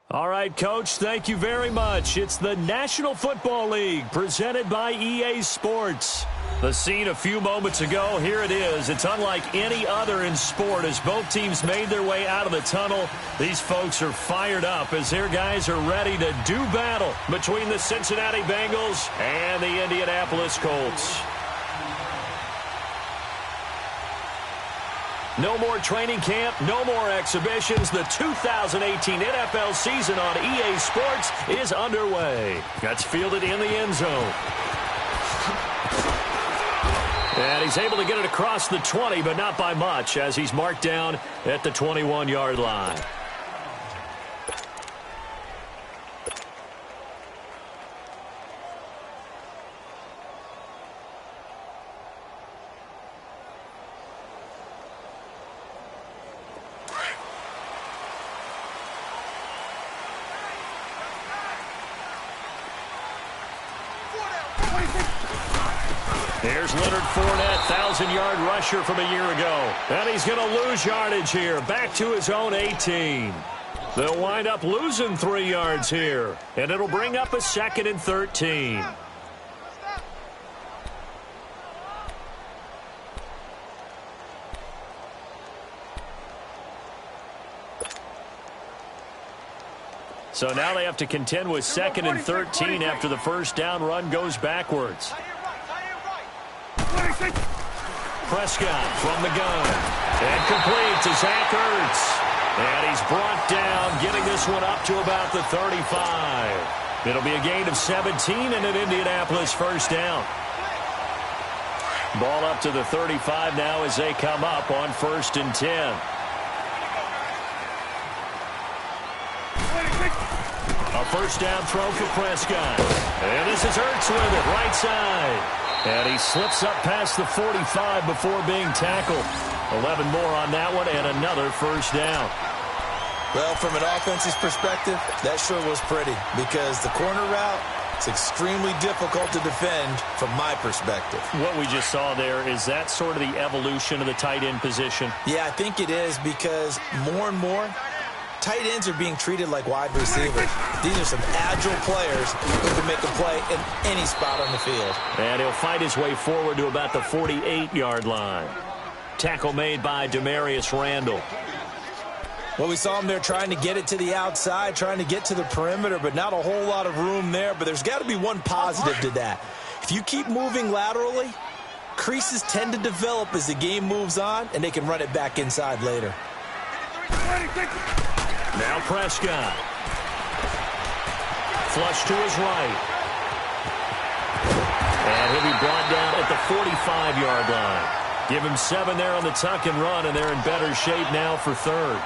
All right, Coach, thank you very much. It's the National Football League presented by EA Sports. The scene a few moments ago, here it is. It's unlike any other in sport as both teams made their way out of the tunnel. These folks are fired up as their guys are ready to do battle between the Cincinnati Bengals and the Indianapolis Colts. No more training camp, no more exhibitions. The 2018 NFL season on EA Sports is underway. That's fielded in the end zone. And he's able to get it across the 20, but not by much, as he's marked down at the 21-yard line. Here's Leonard Fournette, 1,000-yard rusher from a year ago. And he's going to lose yardage here, back to his own 18. They'll wind up losing 3 yards here, and it'll bring up a 2nd and 13. So now they have to contend with 2nd and 13 after the first down run goes backwards. Prescott from the gun. And complete to Zach Ertz. And he's brought down, getting this one up to about the 35. It'll be a gain of 17 and an Indianapolis first down. Ball up to the 35 now as they come up on 1st and 10. A first down throw for Prescott. And this is Ertz with it, right side. And he slips up past the 45 before being tackled. 11 more on that one and another first down. Well, from an offensive perspective, that sure was pretty because the corner route is extremely difficult to defend from my perspective. What we just saw there, is that sort of the evolution of the tight end position? Yeah, I think it is because more and more, tight ends are being treated like wide receivers. These are some agile players who can make a play in any spot on the field. And he'll fight his way forward to about the 48-yard line. Tackle made by Demarius Randall. Well, we saw him there trying to get it to the outside, trying to get to the perimeter, but not a whole lot of room there. But there's got to be one positive to that. If you keep moving laterally, creases tend to develop as the game moves on, and they can run it back inside later. Now Prescott. Flush to his right. And he'll be brought down at the 45-yard line. Give him 7 there on the tuck and run, and they're in better shape now for 3rd.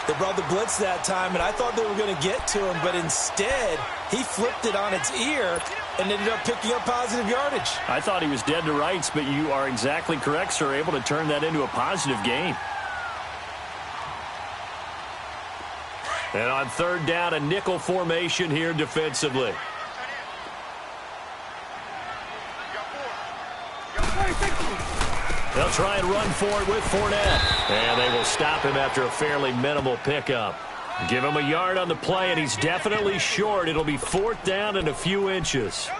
They brought the blitz that time, and I thought they were going to get to him, but instead he flipped it on its ear and ended up picking up positive yardage. I thought he was dead to rights, but you are exactly correct, sir. Able to turn that into a positive gain. And on 3rd down, a nickel formation here defensively. They'll try and run for it with Fournette. And they will stop him after a fairly minimal pickup. Give him a yard on the play, and he's definitely short. It'll be 4th down and a few inches.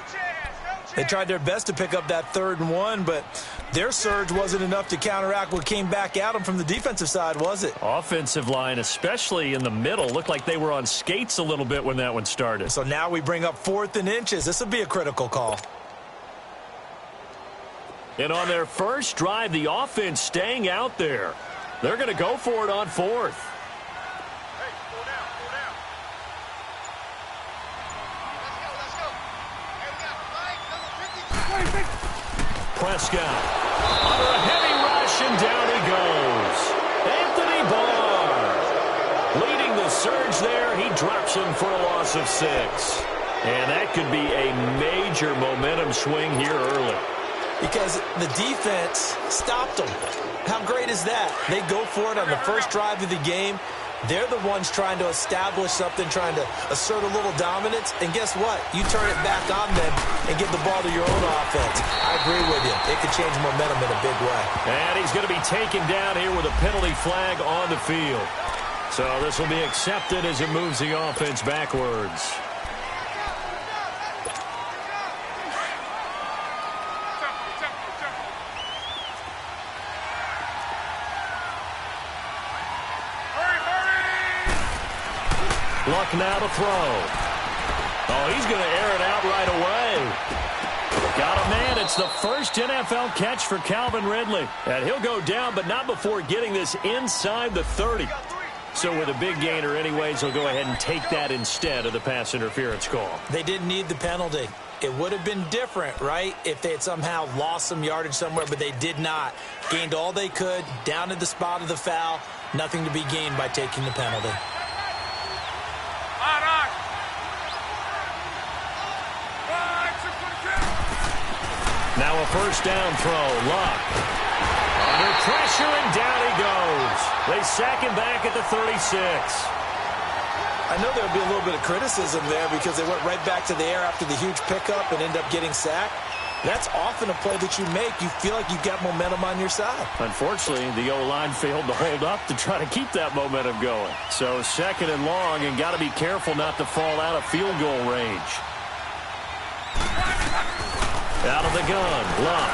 They tried their best to pick up that 3rd and 1, but their surge wasn't enough to counteract what came back at them from the defensive side, was it? Offensive line, especially in the middle, looked like they were on skates a little bit when that one started. So now we bring up 4th and inches. This will be a critical call. And on their first drive, the offense staying out there. They're going to go for it on 4th. Prescott under a heavy rush, and down he goes. Anthony Barr leading the surge there. He drops him for a loss of 6. And that could be a major momentum swing here early. Because the defense stopped them. How great is that? They go for it on the first drive of the game. They're the ones trying to establish something, trying to assert a little dominance. And guess what? You turn it back on them and give the ball to your own offense. I agree with you. It could change momentum in a big way. And he's going to be taken down here with a penalty flag on the field. So this will be accepted as it moves the offense backwards. Luck now to throw. Oh, he's going to air it out right away. Got a man. It's the first NFL catch for Calvin Ridley. And he'll go down, but not before getting this inside the 30. So with a big gainer anyways, he'll go ahead and take that instead of the pass interference call. They didn't need the penalty. It would have been different, right, if they had somehow lost some yardage somewhere, but they did not. Gained all they could, down to the spot of the foul. Nothing to be gained by taking the penalty. Now a first down throw. Luck. Under pressure, and down he goes. They sack him back at the 36. I know there would be a little bit of criticism there because they went right back to the air after the huge pickup and end up getting sacked. That's often a play that you make. You feel like you've got momentum on your side. Unfortunately, the O-line failed to hold up to try to keep that momentum going. So second and long, and got to be careful not to fall out of field goal range. Out of the gun, Luck.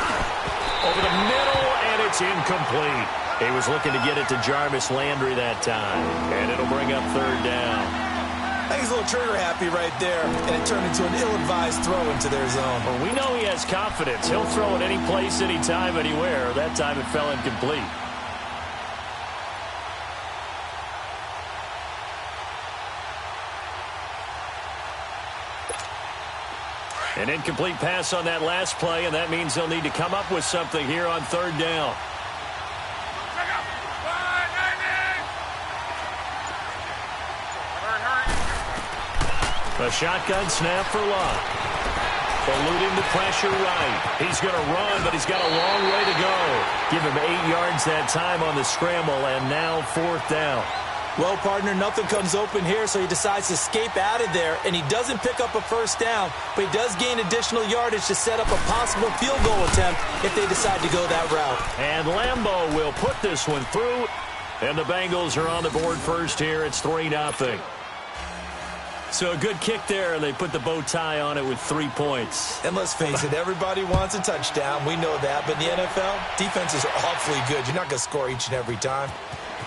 Over the middle, and it's incomplete. He was looking to get it to Jarvis Landry that time, and it'll bring up third down. I think he's a little trigger happy right there, and it turned into an ill-advised throw into their zone. Well, we know he has confidence. He'll throw it any place, anytime, anywhere. That time it fell incomplete. An incomplete pass on that last play, and that means they'll need to come up with something here on third down. A shotgun snap for Luck. Eluding the pressure right. He's going to run, but he's got a long way to go. Give him 8 yards that time on the scramble, and now fourth down. Well, partner, nothing comes open here, so he decides to escape out of there, and he doesn't pick up a first down, but he does gain additional yardage to set up a possible field goal attempt if they decide to go that route. And Lambeau will put this one through, and the Bengals are on the board first here. It's 3-0. So a good kick there, and they put the bow tie on it with 3 points. And let's face it, everybody wants a touchdown. We know that, but in the NFL, defenses are awfully good. You're not going to score each and every time.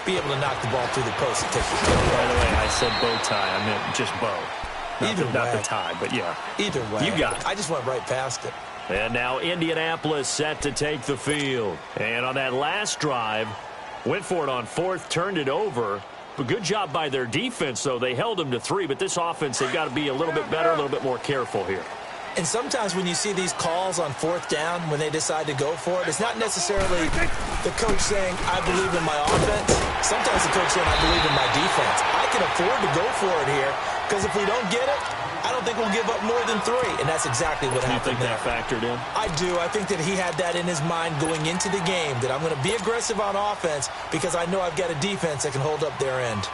Be able to knock the ball through the post and take the kill. By the way, I said bow tie. I meant just bow. Not the tie, but yeah. Either way. You got it. I just went right past it. And now Indianapolis set to take the field. And on that last drive, went for it on fourth, turned it over. But good job by their defense, though. They held them to 3, but this offense, they've got to be a little bit better, a little bit more careful here. And sometimes when you see these calls on fourth down, when they decide to go for it, it's not necessarily the coach saying, I believe in my offense. Sometimes the coach saying, I believe in my defense. I can afford to go for it here, because if we don't get it, I don't think we'll give up more than 3. And that's exactly what happened there. You think that factored in? I do. I think that he had that in his mind going into the game, that I'm going to be aggressive on offense because I know I've got a defense that can hold up their end.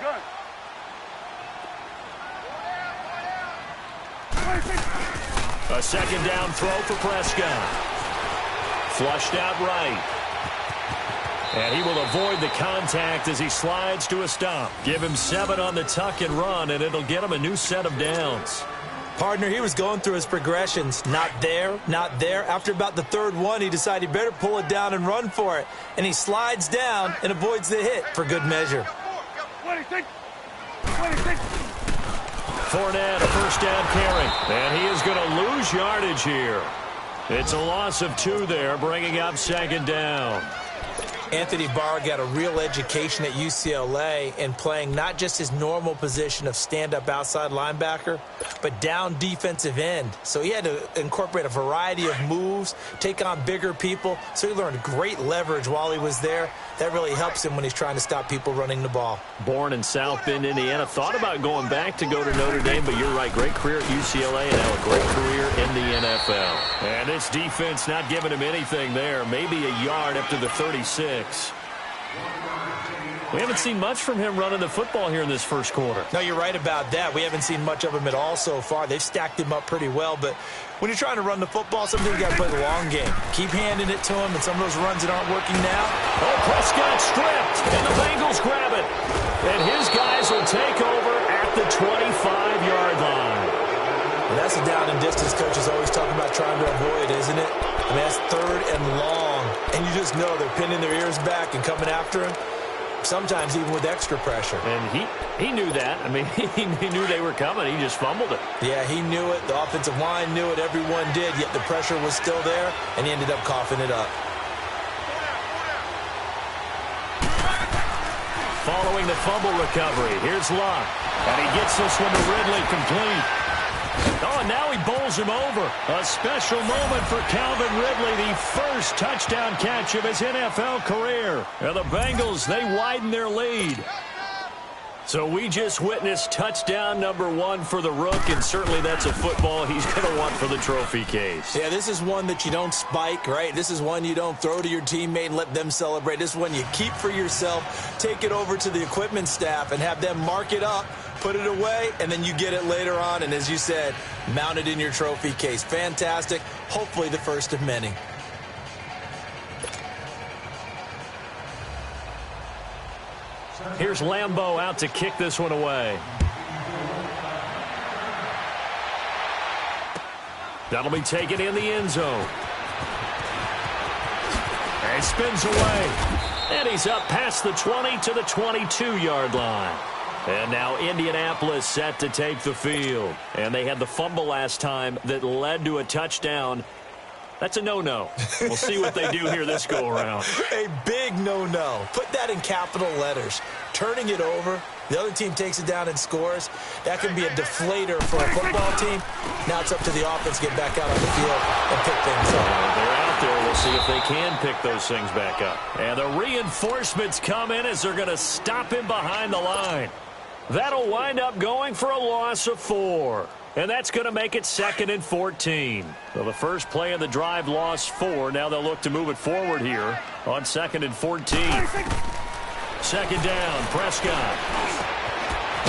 Gun. A second down throw for Prescott. Flushed out right. And he will avoid the contact as he slides to a stop. Give him 7 on the tuck and run, and it'll get him a new set of downs. Partner, he was going through his progressions. Not there, not there. After about the third one, he decided he better pull it down and run for it. And he slides down and avoids the hit for good measure. 26. Fournette, a first down carry. And he is going to lose yardage here. It's a loss of 2 there, bringing up second down. Anthony Barr got a real education at UCLA in playing not just his normal position of stand-up outside linebacker, but down defensive end. So he had to incorporate a variety of moves, take on bigger people. So he learned great leverage while he was there. That really helps him when he's trying to stop people running the ball. Born in South Bend, Indiana. Thought about going back to go to Notre Dame, but you're right. Great career at UCLA and now a great career in the NFL. And this defense not giving him anything there. Maybe a yard up to the 36. We haven't seen much from him running the football here in this first quarter. No, you're right about that. We haven't seen much of him at all so far. They've stacked him up pretty well, but when you're trying to run the football, sometimes you got to play the long game. Keep handing it to him, and some of those runs that aren't working now. Oh, Prescott stripped, and the Bengals grab it. And his guys will take over at the 25-yard line. Well, that's a down and distance coach is always talking about trying to avoid, isn't it? I mean, that's 3rd and long, and you just know they're pinning their ears back and coming after him. Sometimes even with extra pressure. And he knew that. I mean, he knew they were coming. He just fumbled it. Yeah, he knew it. The offensive line knew it. Everyone did, yet the pressure was still there, and he ended up coughing it up. Following the fumble recovery, here's Luck. And he gets this one to Ridley complete. Oh, and now he bowls him over. A special moment for Calvin Ridley, the first touchdown catch of his NFL career. And the Bengals, they widen their lead. So we just witnessed touchdown number 1 for the Rook, and certainly that's a football he's going to want for the trophy case. Yeah, this is one that you don't spike, right? This is one you don't throw to your teammate and let them celebrate. This is one you keep for yourself, take it over to the equipment staff, and have them mark it up, put it away, and then you get it later on, and as you said, mount it in your trophy case. Fantastic. Hopefully the first of many. Here's Lambeau out to kick this one away. That'll be taken in the end zone. And spins away. And he's up past the 20 to the 22-yard line. And now Indianapolis set to take the field. And they had the fumble last time that led to a touchdown. That's a no-no. We'll see what they do here this go-around. A big no-no. Put that in capital letters. Turning it over, the other team takes it down and scores. That can be a deflator for a football team. Now it's up to the offense to get back out on the field and pick things up. They're out there. We'll see if they can pick those things back up. And the reinforcements come in as they're going to stop him behind the line. That'll wind up going for a loss of 4. And that's going to make it 2nd and 14. So the first play of the drive lost 4. Now they'll look to move it forward here on 2nd and 14. 2nd down, Prescott.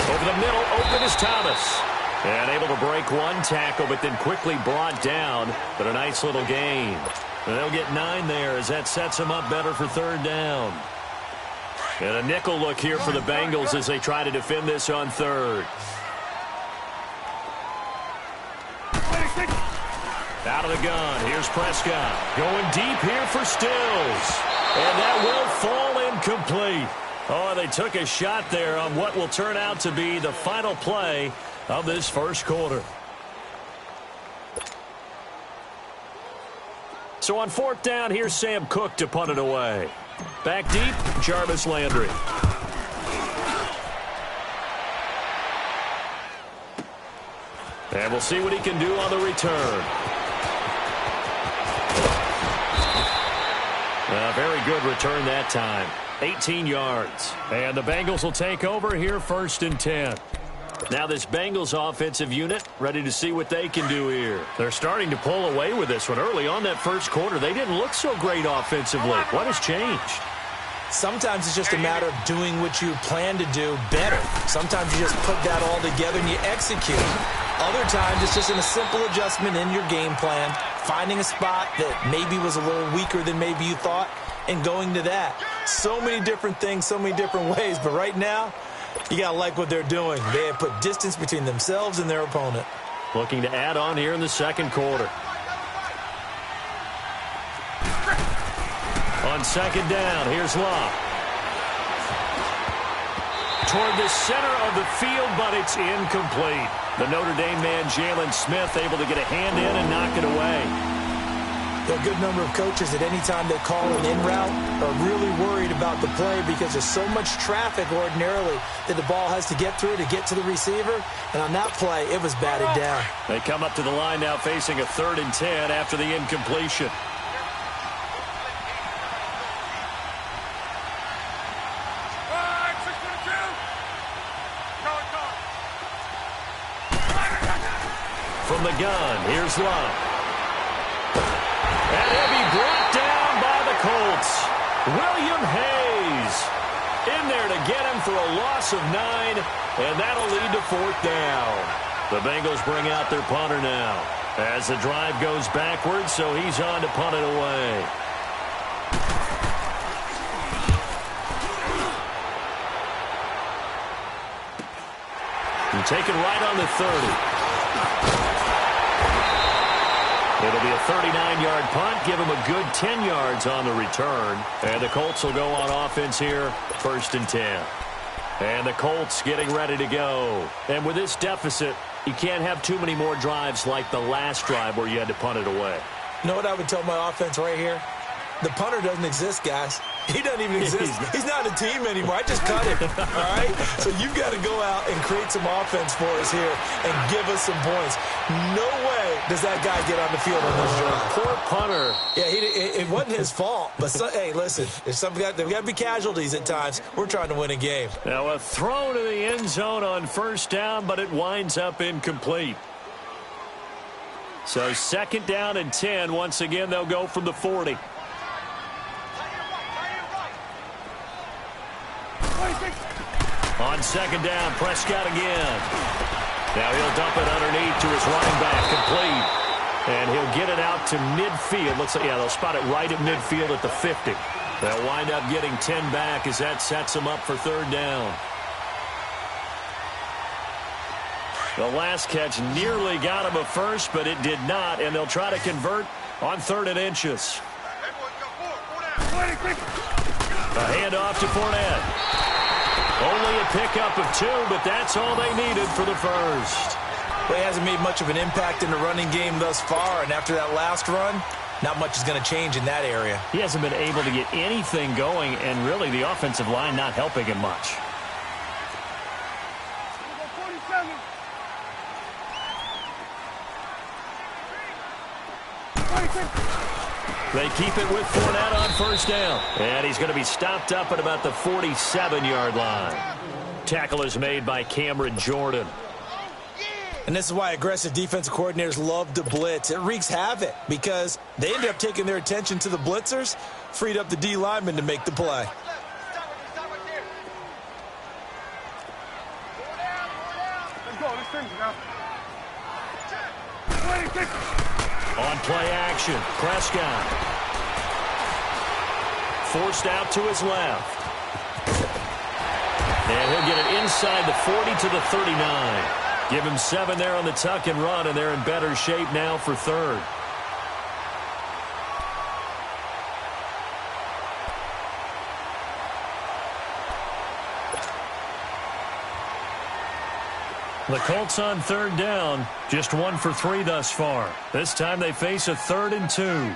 Over the middle, open is Thomas. And able to break one tackle, but then quickly brought down. But a nice little gain. And they'll get 9 there as that sets them up better for 3rd down. And a nickel look here for the Bengals as they try to defend this on 3rd. Out of the gun, here's Prescott. Going deep here for Stills. And that will fall incomplete. Oh, they took a shot there on what will turn out to be the final play of this first quarter. So on 4th down, here's Sam Cook to punt it away. Back deep, Jarvis Landry. And we'll see what he can do on the return. A very good return that time. 18 yards. And the Bengals will take over here 1st and 10. Now this Bengals offensive unit ready to see what they can do here. They're starting to pull away with this one. Early on that first quarter, they didn't look so great offensively. What has changed? Sometimes it's just a matter of doing what you plan to do better. Sometimes you just put that all together and you execute. Other times it's just in a simple adjustment in your game plan, finding a spot that maybe was a little weaker than maybe you thought, and going to that. So many different things, so many different ways, but right now, you got to like what they're doing. They have put distance between themselves and their opponent. Looking to add on here in the 2nd quarter. On 2nd down, here's Locke. Toward the center of the field, but it's incomplete. The Notre Dame man, Jalen Smith, able to get a hand in and knock it away. A good number of coaches at any time they call an in route are really worried about the play because there's so much traffic ordinarily that the ball has to get through to get to the receiver. And on that play, it was batted down. They come up to the line now facing a 3rd and 10 after the incompletion. From the gun, here's Love. And he'll be brought down by the Colts. William Hayes in there to get him for a loss of 9, and that'll lead to 4th down. The Bengals bring out their punter now as the drive goes backwards, so he's on to punt it away. And taken right on the 30. It'll be a 39-yard punt. Give him a good 10 yards on the return. And the Colts will go on offense here, 1st and 10. And the Colts getting ready to go. And with this deficit, you can't have too many more drives like the last drive where you had to punt it away. You know what I would tell my offense right here? The punter doesn't exist, guys. He doesn't even exist. He's not a team anymore. I just cut him, all right? So you've got to go out and create some offense for us here and give us some points. No way does that guy get on the field on this drive. Poor punter. Yeah, it wasn't his fault. But, hey, listen, there's got to be casualties at times. We're trying to win a game. Now a throw to the end zone on 1st down, but it winds up incomplete. So 2nd down and 10. Once again, they'll go from the 40. On 2nd down, Prescott again. Now he'll dump it underneath to his running back, complete. And he'll get it out to midfield. Looks like, yeah, they'll spot it right at midfield at the 50. They'll wind up getting 10 back as that sets them up for 3rd down. The last catch nearly got him a first, but it did not, and they'll try to convert on 3rd and inches. A handoff to Fournette. Only a pickup of 2, but that's all they needed for the first. Well, he hasn't made much of an impact in the running game thus far, and after that last run, not much is going to change in that area. He hasn't been able to get anything going, and really the offensive line not helping him much. They keep it with Fournette on 1st down. And he's going to be stopped up at about the 47-yard line. Tackle is made by Cameron Jordan. And this is why aggressive defensive coordinators love to blitz. It wreaks havoc because they end up taking their attention to the blitzers, freed up the D lineman to make the play. On play action, Prescott. Forced out to his left. And he'll get it inside the 40 to the 39. Give him 7 there on the tuck and run, and they're in better shape now for 3rd. The Colts on 3rd down, just 1 for 3 thus far. This time they face a 3rd and 2.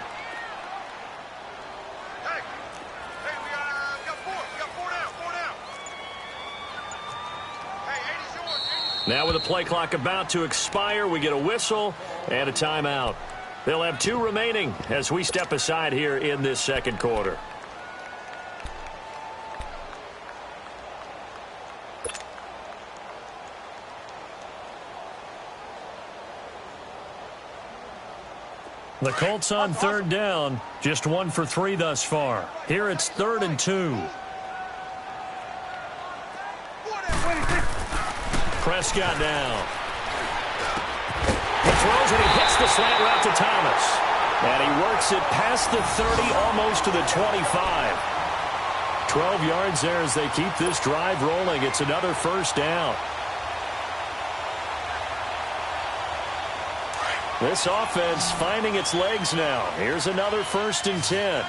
Now with the play clock about to expire, we get a whistle and a timeout. They'll have 2 remaining as we step aside here in this 2nd quarter. The Colts on 3rd down, just 1 for 3 thus far. Here it's 3rd and 2. Prescott down. He throws and he hits the slant route to Thomas. And he works it past the 30, almost to the 25. 12 yards there as they keep this drive rolling. It's another 1st down. This offense finding its legs now. Here's another 1st and 10.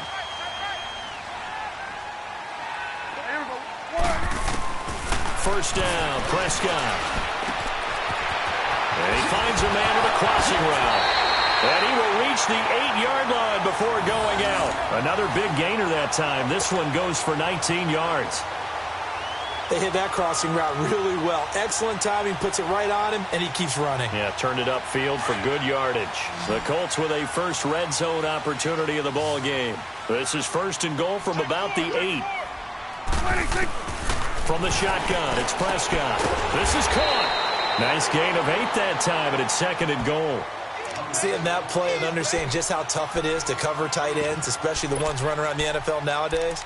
First down, Prescott. And he finds a man with a crossing route. And he will reach the 8-yard line before going out. Another big gainer that time. This one goes for 19 yards. They hit that crossing route really well. Excellent timing, puts it right on him, and he keeps running. Yeah, turned it upfield for good yardage. The Colts with a first red zone opportunity of the ball game. This is 1st and goal from about the 8. From the shotgun, it's Prescott. This is caught. Nice gain of 8 that time, and it's 2nd and goal. Seeing that play and understanding just how tough it is to cover tight ends, especially the ones running around the NFL nowadays,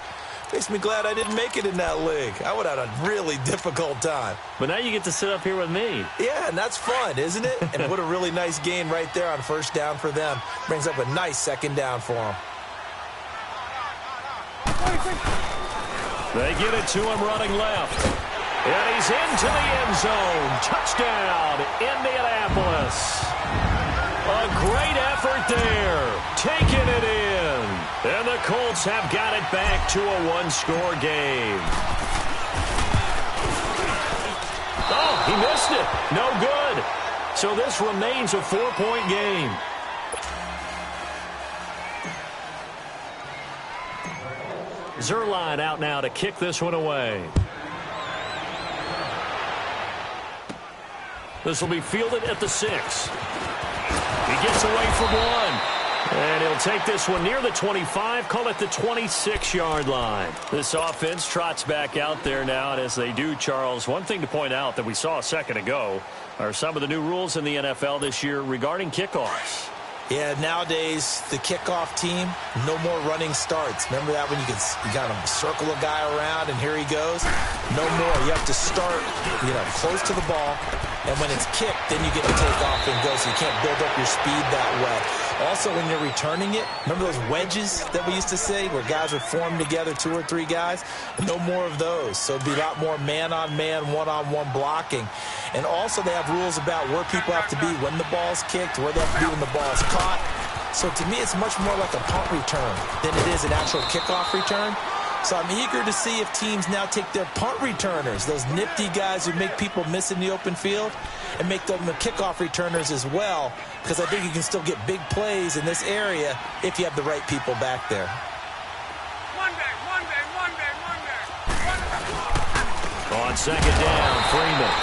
makes me glad I didn't make it in that league. I would have had a really difficult time. But now you get to sit up here with me. Yeah, and that's fun, isn't it? And what a really nice gain right there on first down for them. Brings up a nice second down for them. They get it to him running left. And he's into the end zone. Touchdown, Indianapolis. A great effort there. Taking it in. And the Colts have got it back to a one-score game. Oh, he missed it. No good. So this remains a 4-point game. Zerline out now to kick this one away. This will be fielded at the 6. He gets away from one. And he'll take this one near the 25, call it the 26-yard line. This offense trots back out there now, and as they do, Charles, one thing to point out that we saw a second ago are some of the new rules in the NFL this year regarding kickoffs. Yeah, nowadays, the kickoff team, no more running starts. Remember that when you got to circle a guy around and here he goes? No more. You have to start, close to the ball. And when it's kicked, then you get to take off and go, so you can't build up your speed that way. Also, when you're returning it, remember those wedges that we used to say where guys would form together, 2 or 3 guys? No more of those. So it'd be a lot more man-on-man, one-on-one blocking. And also they have rules about where people have to be when the ball's kicked, where they have to be when the ball's caught. So to me, it's much more like a punt return than it is an actual kickoff return. So I'm eager to see if teams now take their punt returners, those nifty guys who make people miss in the open field, and make them the kickoff returners as well, because I think you can still get big plays in this area if you have the right people back there. Monday. On second down, Freeman.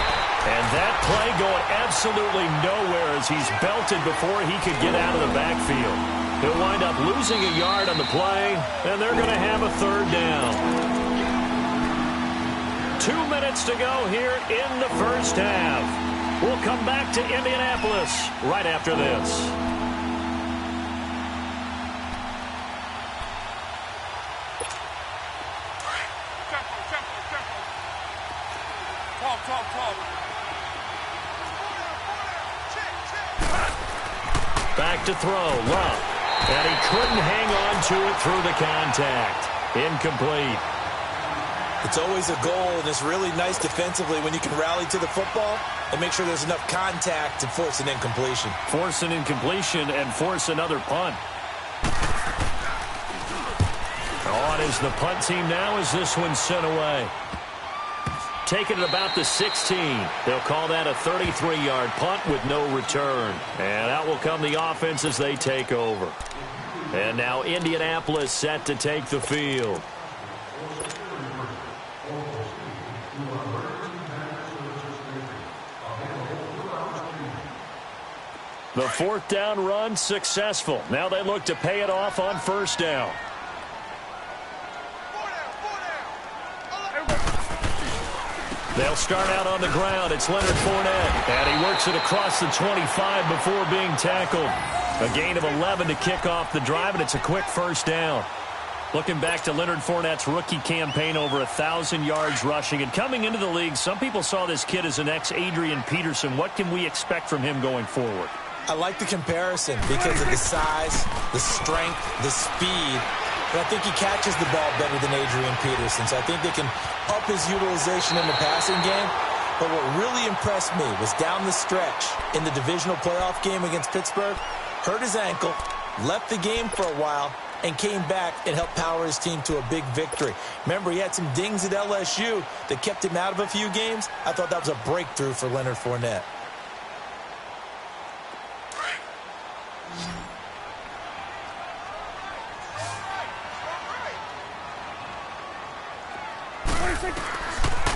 And that play going absolutely nowhere as he's belted before he could get out of the backfield. He'll wind up losing a yard on the play, and they're going to have a third down. 2 minutes to go here in the first half. We'll come back to Indianapolis right after this. Talk. Back to throw, Love. And he couldn't hang on to it through the contact. Incomplete. It's always a goal, and it's really nice defensively when you can rally to the football and make sure there's enough contact to force an incompletion. Force an incompletion and force another punt. On is the punt team now as this one's sent away. Taking it about the 16. They'll call that a 33-yard punt with no return. And out will come the offense as they take over. And now Indianapolis set to take the field. The 4th down run successful. Now they look to pay it off on first down. They'll start out on the ground. It's Leonard Fournette. And he works it across the 25 before being tackled. A gain of 11 to kick off the drive, and it's a quick first down. Looking back to Leonard Fournette's rookie campaign, over 1,000 yards rushing. And coming into the league, some people saw this kid as an ex-Adrian Peterson. What can we expect from him going forward? I like the comparison because of the size, the strength, the speed. But I think he catches the ball better than Adrian Peterson. So I think they can up his utilization in the passing game. But what really impressed me was down the stretch in the divisional playoff game against Pittsburgh, hurt his ankle, left the game for a while, and came back and helped power his team to a big victory. Remember, he had some dings at LSU that kept him out of a few games. I thought that was a breakthrough for Leonard Fournette.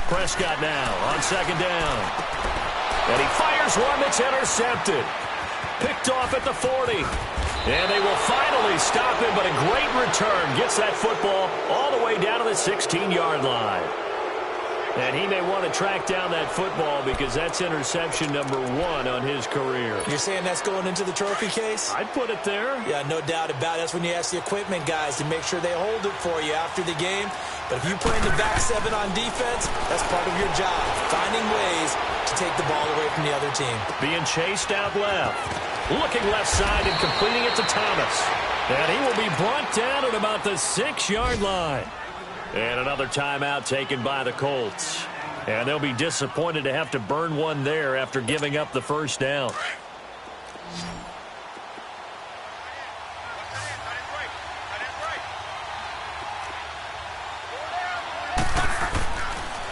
Prescott now on second down. And he fires one that's intercepted. Picked off at the 40. And they will finally stop him, but a great return. Gets that football all the way down to the 16-yard line. And he may want to track down that football because that's interception number 1 on his career. You're saying that's going into the trophy case? I'd put it there. Yeah, no doubt about it. That's when you ask the equipment guys to make sure they hold it for you after the game. But if you play in the back 7 on defense, that's part of your job, finding ways to take the ball away from the other team. Being chased out left. Looking left side and completing it to Thomas. And he will be brought down at about the 6-yard line. And another timeout taken by the Colts. And they'll be disappointed to have to burn one there after giving up the first down.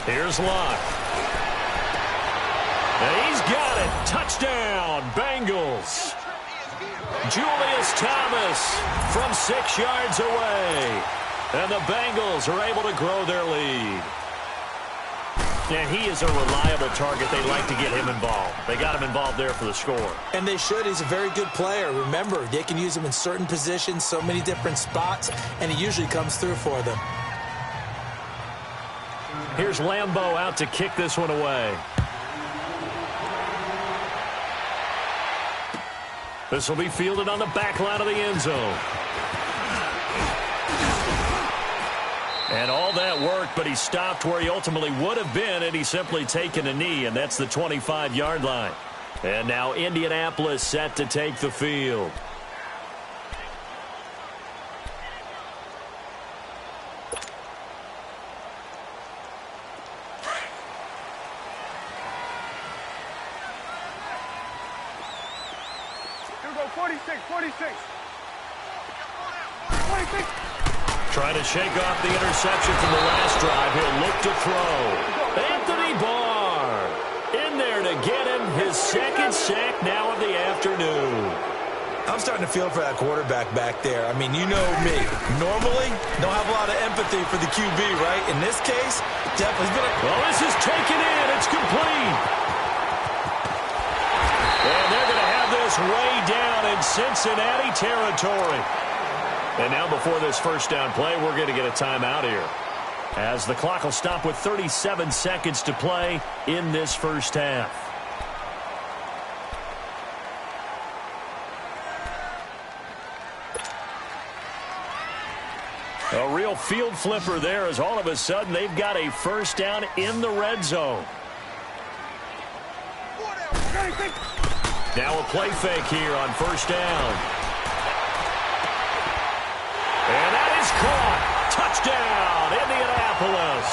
Here's Locke. And he's got it. Touchdown, Bengals. Julius Thomas from 6 yards away. And the Bengals are able to grow their lead. And he is a reliable target. They like to get him involved. They got him involved there for the score. And they should. He's a very good player. Remember, they can use him in certain positions, so many different spots, and he usually comes through for them. Here's Lambeau out to kick this one away. This will be fielded on the back line of the end zone. And all that worked, but he stopped where he ultimately would have been, and he's simply taken a knee, and that's the 25-yard line. And now Indianapolis set to take the field. Here we go, 46. Trying to shake off the interception from the last drive. He'll look to throw. Anthony Barr in there to get him his second sack now of the afternoon. I'm starting to feel for that quarterback back there. I mean, you know me. Normally, don't have a lot of empathy for the QB, right? In this case, definitely been a... Well, this is taken in. It's complete. And they're going to have this way down in Cincinnati territory. And now before this first down play, we're going to get a timeout here, as the clock will stop with 37 seconds to play in this first half. A real field flipper there, as all of a sudden they've got a first down in the red zone. Now a play fake here on first down. And that is caught. Touchdown, Indianapolis.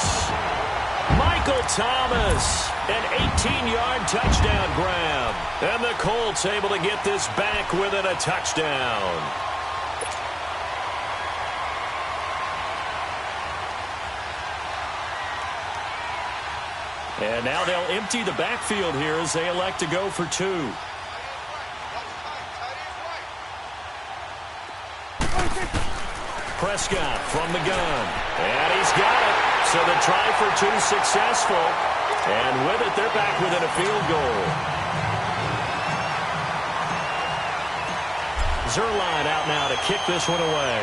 Michael Thomas, an 18-yard touchdown grab. And the Colts able to get this back within a touchdown. And now they'll empty the backfield here as they elect to go for 2. Prescott from the gun. And he's got it. So the try for 2 successful. And with it, they're back within a field goal. Zerline out now to kick this one away.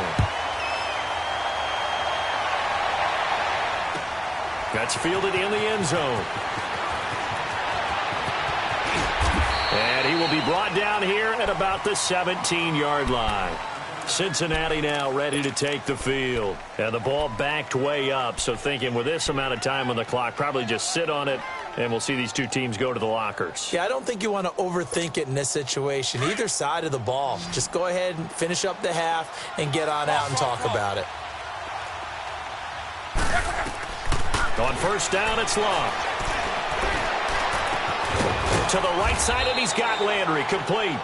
That's fielded in the end zone. And he will be brought down here at about the 17-yard line. Cincinnati now ready to take the field. And the ball backed way up, so thinking with this amount of time on the clock, probably just sit on it, and we'll see these two teams go to the lockers. Yeah, I don't think you want to overthink it in this situation. Either side of the ball. Just go ahead and finish up the half and get on out and talk about it. On first down, it's Locke. To the right side, and he's got Landry complete.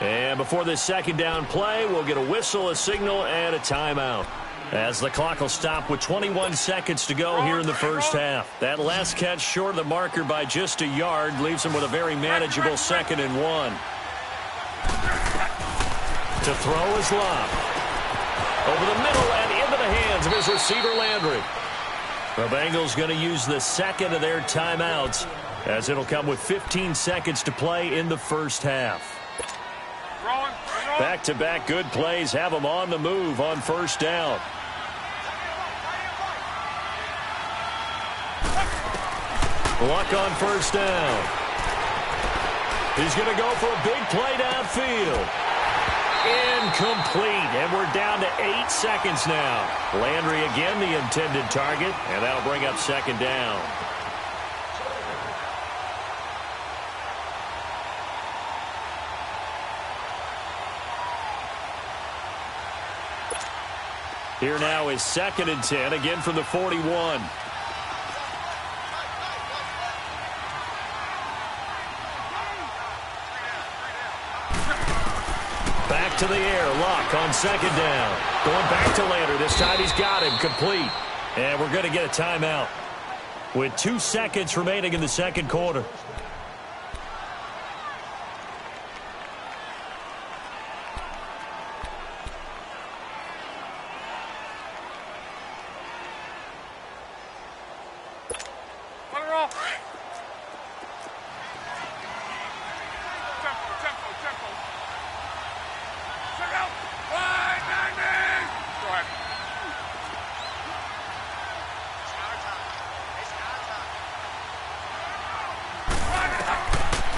And before this second down play, we'll get a whistle, a signal, and a timeout, as the clock will stop with 21 seconds to go here in the first half. That last catch short of the marker by just a yard leaves him with a very manageable 2nd and 1. To throw is Locke. Over the middle and into the hands of his receiver, Landry. The Bengals going to use the second of their timeouts, as it'll come with 15 seconds to play in the first half. Back-to-back good plays have them on the move on first down. Luck on first down. He's going to go for a big play downfield. Incomplete, and we're down to 8 seconds now. Landry again the intended target, and that'll bring up second down. Here now is 2nd and 10, again from the 41. Back to the air, Luck on 2nd down. Going back to Landry, this time he's got him, complete. And we're going to get a timeout with 2 seconds remaining in the second quarter.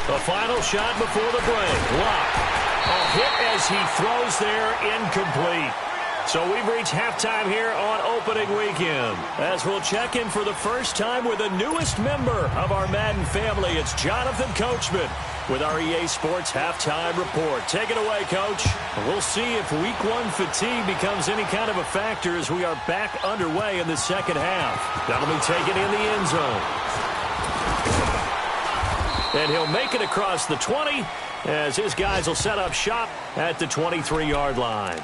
The final shot before the break. Luck. A hit as he throws there, incomplete. So we've reached halftime here on opening weekend. As we'll check in for the first time with the newest member of our Madden family, it's Jonathan Coachman with our EA Sports Halftime Report. Take it away, Coach. We'll see if Week 1 fatigue becomes any kind of a factor as we are back underway in the second half. That'll be taken in the end zone. And he'll make it across the 20 as his guys will set up shop at the 23-yard line.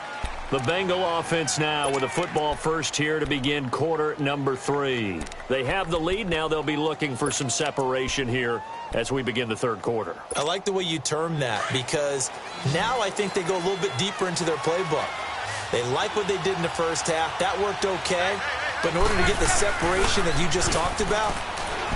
The Bengal offense now with a football first here to begin quarter number 3. They have the lead. Now they'll be looking for some separation here as we begin the third quarter. I like the way you term that because now I think they go a little bit deeper into their playbook. They like what they did in the first half. That worked okay. But in order to get the separation that you just talked about,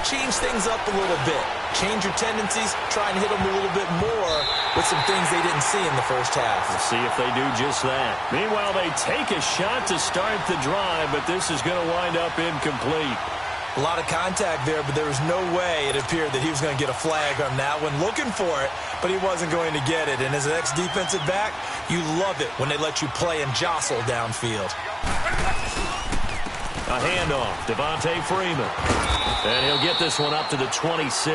change things up a little bit. Change your tendencies, try and hit them a little bit more with some things they didn't see in the first half. We'll see if they do just that. Meanwhile, they take a shot to start the drive, but this is going to wind up incomplete. A lot of contact there, but there was no way it appeared that he was going to get a flag on that one. Looking for it, but he wasn't going to get it. And as an ex-defensive back, you love it when they let you play and jostle downfield. A handoff, Devontae Freeman. And he'll get this one up to the 26.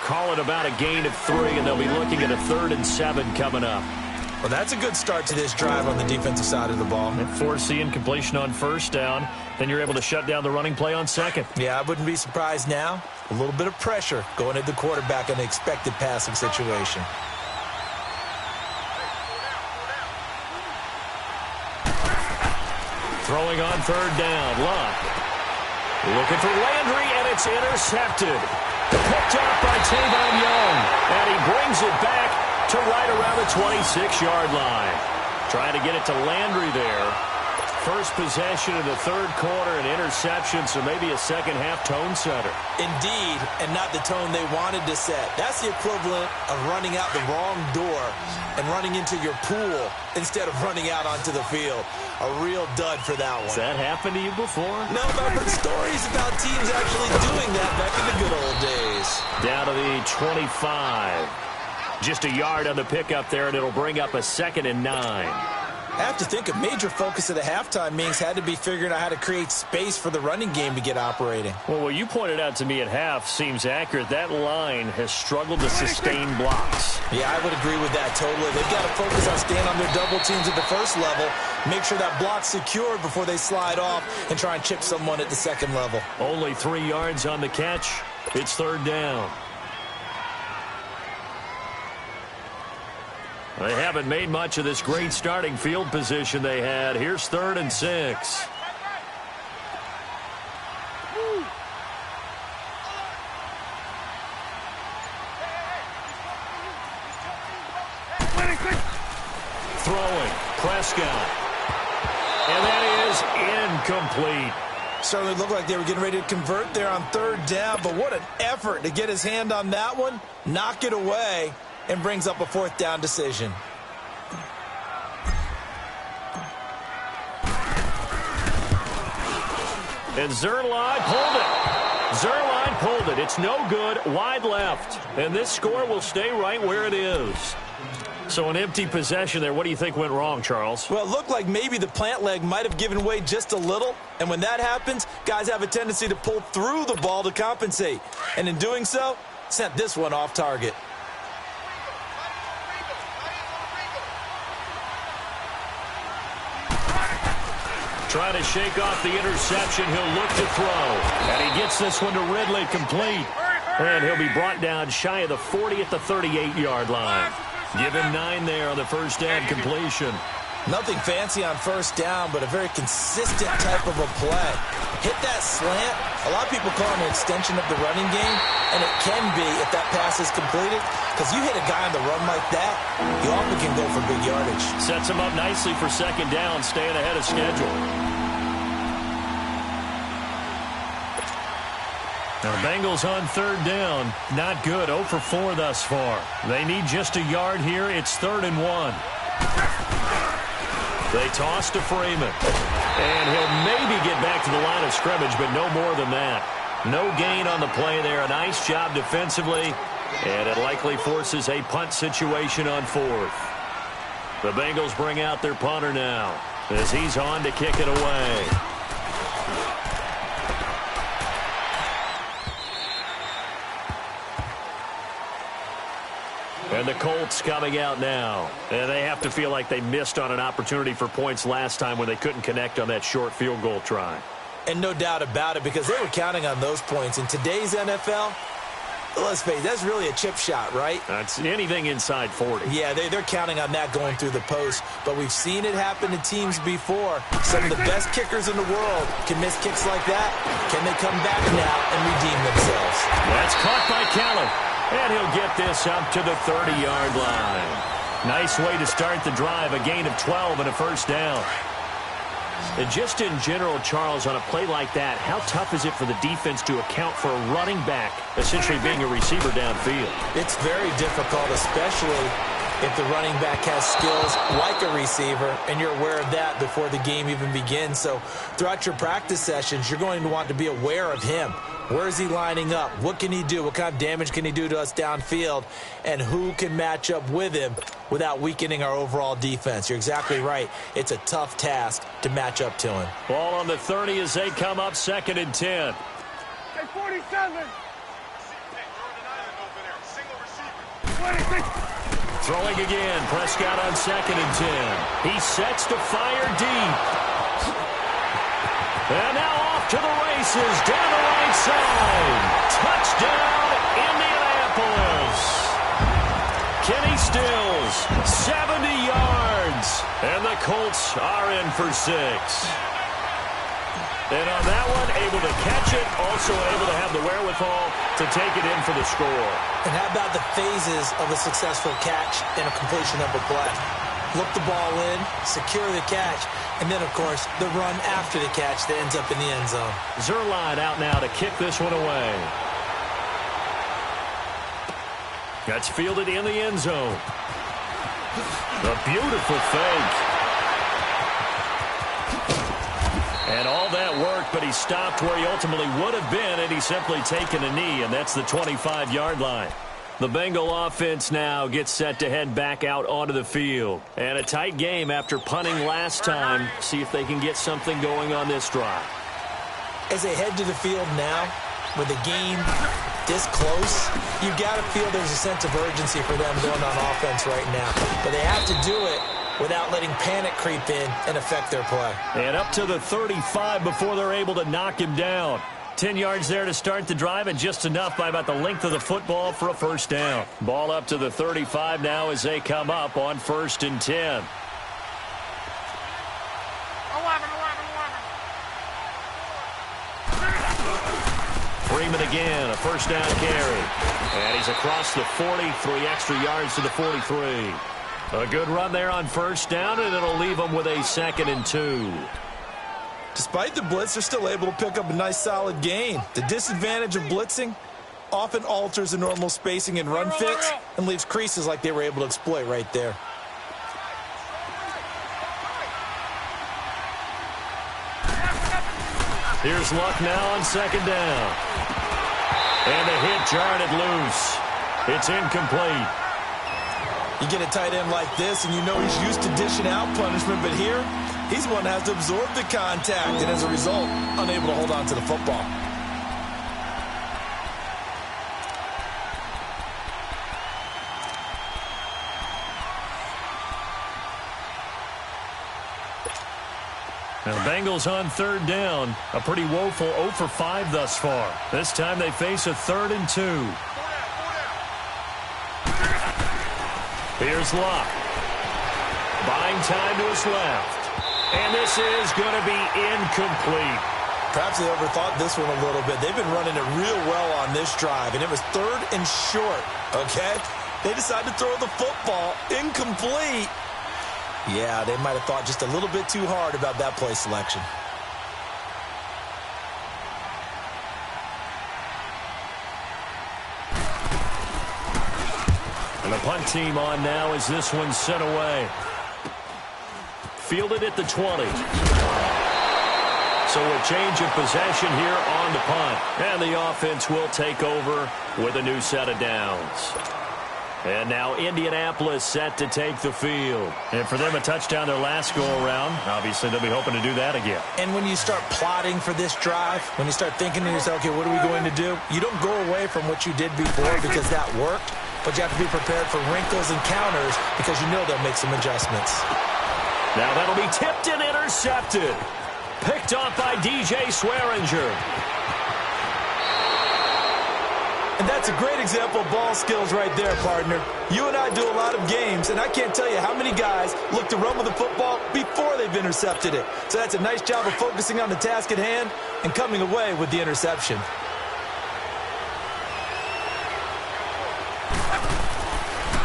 Call it about a gain of 3, and they'll be looking at a 3rd and 7 coming up. Well, that's a good start to this drive on the defensive side of the ball. And force incompletion on first down. Then you're able to shut down the running play on second. Yeah, I wouldn't be surprised now. A little bit of pressure going at the quarterback in the expected passing situation. Throwing on 3rd down, Luck. Looking for Landry, and it's intercepted. Picked up by Tavon Young, and he brings it back to right around the 26-yard line. Trying to get it to Landry there. First possession of the third quarter, an interception, so maybe a second-half tone setter. Indeed, and not the tone they wanted to set. That's the equivalent of running out the wrong door and running into your pool instead of running out onto the field. A real dud for that one. Has that happened to you before? No, but I've heard stories about teams actually doing that back in the good old days. Down to the 25. Just a yard on the pickup there, and it'll bring up a 2nd and 9. I have to think a major focus of the halftime meetings had to be figuring out how to create space for the running game to get operating. Well, what you pointed out to me at half seems accurate. That line has struggled to sustain blocks. Yeah, I would agree with that totally. They've got to focus on staying on their double teams at the first level, make sure that block's secured before they slide off, and try and chip someone at the second level. Only 3 yards on the catch. It's 3rd down. They haven't made much of this great starting field position they had. Here's 3rd and 6. Throwing, Prescott. And that is incomplete. Certainly looked like they were getting ready to convert there on 3rd down, but what an effort to get his hand on that one, knock it away, and brings up a 4th down decision. And Zerline pulled it. Zerline pulled it. It's no good. Wide left. And this score will stay right where it is. So an empty possession there. What do you think went wrong, Charles? Well, it looked like maybe the plant leg might have given way just a little. And when that happens, guys have a tendency to pull through the ball to compensate. And in doing so, sent this one off target. Trying to shake off the interception. He'll look to throw. And he gets this one to Ridley complete. And he'll be brought down shy of the 40 at the 38-yard line. Give him 9 there on the first down completion. Nothing fancy on first down, but a very consistent type of a play. Hit that slant. A lot of people call it an extension of the running game, and it can be if that pass is completed, because you hit a guy on the run like that, you often can go for big yardage. Sets him up nicely for second down, staying ahead of schedule. The Bengals on third down. Not good. 0 for 4 thus far. They need just a yard here. It's 3rd and 1. They toss to Freeman. And he'll maybe get back to the line of scrimmage, but no more than that. No gain on the play there. A nice job defensively. And it likely forces a punt situation on 4th. The Bengals bring out their punter now as he's on to kick it away. And the Colts coming out now. And they have to feel like they missed on an opportunity for points last time when they couldn't connect on that short field goal try. And no doubt about it, because they were counting on those points. In today's NFL, let's face it, that's really a chip shot, right? That's anything inside 40. Yeah, they're counting on that going through the post. But we've seen it happen to teams before. Some of the best kickers in the world can miss kicks like that. Can they come back now and redeem themselves? That's caught by Kelly. And he'll get this up to the 30-yard line. Nice way to start the drive. A gain of 12 and a first down. And just in general, Charles, on a play like that, how tough is it for the defense to account for a running back essentially being a receiver downfield? It's very difficult, especially if the running back has skills like a receiver, and you're aware of that before the game even begins. So throughout your practice sessions, you're going to want to be aware of him. Where is he lining up? What can he do? What kind of damage can he do to us downfield? And who can match up with him without weakening our overall defense? You're exactly right. It's a tough task to match up to him. Ball on the 30 as they come up 2nd and 10. Hey, 47. 26. Throwing again. Prescott on 2nd and 10. He sets to fire deep. And now off to the races down the right side. Touchdown, Indianapolis. Kenny Stills, 70 yards. And the Colts are in for 6. And on that one, able to catch it, also able to have the wherewithal to take it in for the score. And how about the phases of a successful catch and a completion of a play? Look the ball in, secure the catch, and then, of course, the run after the catch that ends up in the end zone. Zerline out now to kick this one away. That's fielded in the end zone. A beautiful fake. And all that work, but he stopped where he ultimately would have been, and he's simply taken a knee, and that's the 25-yard line. The Bengal offense now gets set to head back out onto the field. And a tight game after punting last time. See if they can get something going on this drive. As they head to the field now, with the game this close, you've got to feel there's a sense of urgency for them going on offense right now. But they have to do it without letting panic creep in and affect their play. And up to the 35 before they're able to knock him down. 10 yards there to start the drive, and just enough by about the length of the football for a first down. Ball up to the 35 now as they come up on 1st and 10. 11. Freeman again, a first down carry. And he's across the 40, 3 extra yards to the 43. A good run there on first down, and it'll leave them with a 2nd and 2. Despite the blitz, they're still able to pick up a nice solid gain. The disadvantage of blitzing often alters the normal spacing and run fits and leaves creases like they were able to exploit right there. Here's Luck now on 2nd down. And the hit jarred it loose. It's incomplete. You get a tight end like this, and you know he's used to dishing out punishment, but here, he's the one that has to absorb the contact, and as a result, unable to hold on to the football. Now the Bengals on third down. A pretty woeful 0 for 5 thus far. This time they face a 3rd and 2. Here's Locke. Buying time to his left. And this is going to be incomplete. Perhaps they overthought this one a little bit. They've been running it real well on this drive, and it was 3rd and short, okay? They decided to throw the football incomplete. Yeah, they might have thought just a little bit too hard about that play selection. And the punt team on now as this one's sent away. Fielded at the 20. So a change of possession here on the punt. And the offense will take over with a new set of downs. And now Indianapolis set to take the field. And for them, a touchdown their last go-around. Obviously, they'll be hoping to do that again. And when you start plotting for this drive, when you start thinking to yourself, okay, what are we going to do? You don't go away from what you did before because that worked. But you have to be prepared for wrinkles and counters because you know they'll make some adjustments. Now that'll be tipped and intercepted. Picked off by DJ Swearinger. And that's a great example of ball skills right there, partner. You and I do a lot of games, and I can't tell you how many guys look to run with the football before they've intercepted it. So that's a nice job of focusing on the task at hand and coming away with the interception.